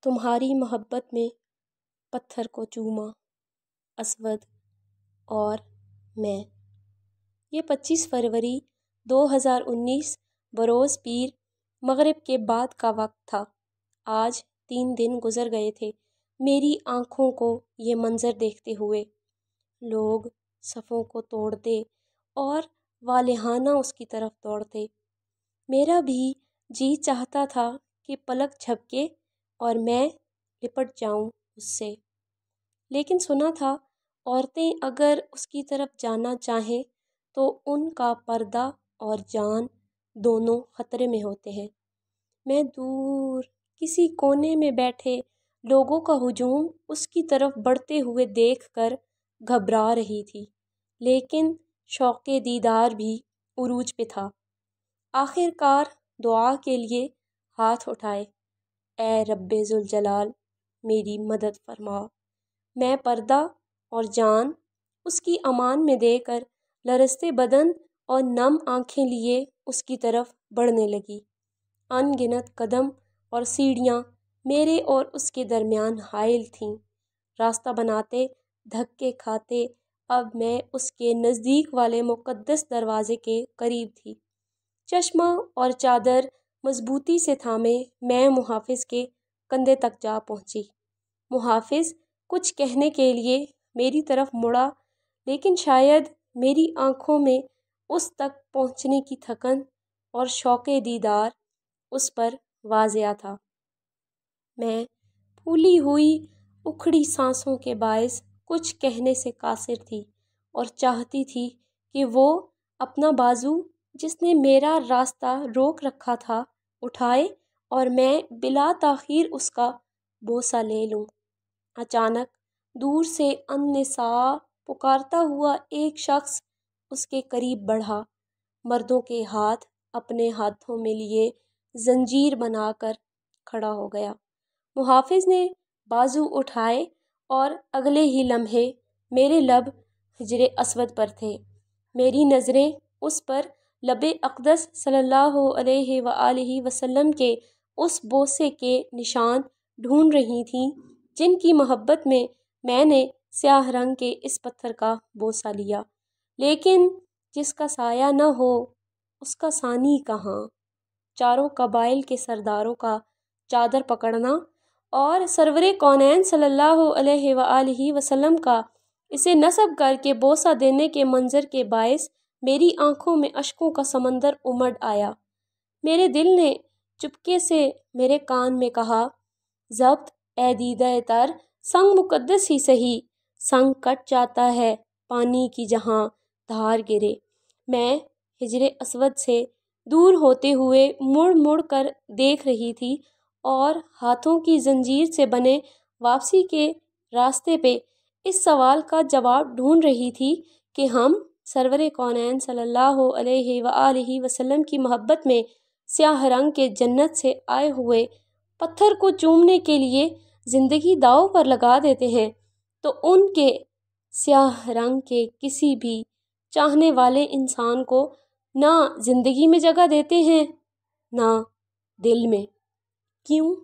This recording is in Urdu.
تمہاری محبت میں پتھر کو چوما، اسود اور میں۔ یہ 25 فروری 2019 بروز پیر مغرب کے بعد کا وقت تھا۔ آج 3 دن گزر گئے تھے میری آنکھوں کو یہ منظر دیکھتے ہوئے۔ لوگ صفوں کو توڑتے اور والہانہ اس کی طرف دوڑتے۔ میرا بھی جی چاہتا تھا کہ پلک جھپکے اور میں لپٹ جاؤں اس سے، لیکن سنا تھا عورتیں اگر اس کی طرف جانا چاہیں تو ان کا پردہ اور جان دونوں خطرے میں ہوتے ہیں۔ میں دور کسی کونے میں بیٹھے لوگوں کا ہجوم اس کی طرف بڑھتے ہوئے دیکھ کر گھبرا رہی تھی، لیکن شوق دیدار بھی عروج پہ تھا۔ آخر کار دعا کے لیے ہاتھ اٹھائے، اے رب ذوالجلال میری مدد فرما۔ میں پردہ اور جان اس کی امان میں دے کر لرزتے بدن اور نم آنکھیں لیے اس کی طرف بڑھنے لگی۔ ان گنت قدم اور سیڑھیاں میرے اور اس کے درمیان حائل تھیں۔ راستہ بناتے، دھکے کھاتے اب میں اس کے نزدیک والے مقدس دروازے کے قریب تھی۔ چشمہ اور چادر مضبوطی سے تھامے میں محافظ کے کندھے تک جا پہنچی۔ محافظ کچھ کہنے کے لیے میری طرف مڑا، لیکن شاید میری آنکھوں میں اس تک پہنچنے کی تھکن اور شوق دیدار اس پر واضح تھا۔ میں پھولی ہوئی اکھڑی سانسوں کے باعث کچھ کہنے سے قاصر تھی اور چاہتی تھی کہ وہ اپنا بازو جس نے میرا راستہ روک رکھا تھا اٹھائے اور میں بلا تاخیر اس کا بوسہ لے لوں۔ اچانک دور سے النساء پکارتا ہوا ایک شخص اس کے قریب بڑھا۔ مردوں کے ہاتھ اپنے ہاتھوں میں لیے زنجیر بنا کر کھڑا ہو گیا۔ محافظ نے بازو اٹھائے اور اگلے ہی لمحے میرے لب حجر اسود پر تھے۔ میری نظریں اس پر لب اقدس صلی اللہ علیہ وآلہ وسلم کے اس بوسے کے نشان ڈھونڈ رہی تھیں جن کی محبت میں نے سیاہ رنگ کے اس پتھر کا بوسہ لیا، لیکن جس کا سایہ نہ ہو اس کا ثانی کہاں؟ چاروں قبائل کے سرداروں کا چادر پکڑنا اور سرور کونین صلی اللہ علیہ وآلہ وسلم کا اسے نصب کر کے بوسہ دینے کے منظر کے باعث میری آنکھوں میں اشکوں کا سمندر امڈ آیا۔ میرے دل نے چپکے سے میرے کان میں کہا، ضبط اے دیدہ تر، سنگ مقدس ہی سہی، سنگ کٹ جاتا ہے پانی کی جہاں دھار گرے۔ میں حجر اسود سے دور ہوتے ہوئے مڑ مڑ کر دیکھ رہی تھی اور ہاتھوں کی زنجیر سے بنے واپسی کے راستے پہ اس سوال کا جواب ڈھونڈ رہی تھی کہ ہم سرور کونین صلی اللہ علیہ وآلہ وسلم کی محبت میں سیاہ رنگ کے جنت سے آئے ہوئے پتھر کو چومنے کے لیے زندگی داؤ پر لگا دیتے ہیں تو ان کے سیاہ رنگ کے کسی بھی چاہنے والے انسان کو نہ زندگی میں جگہ دیتے ہیں نہ دل میں۔ کیوں؟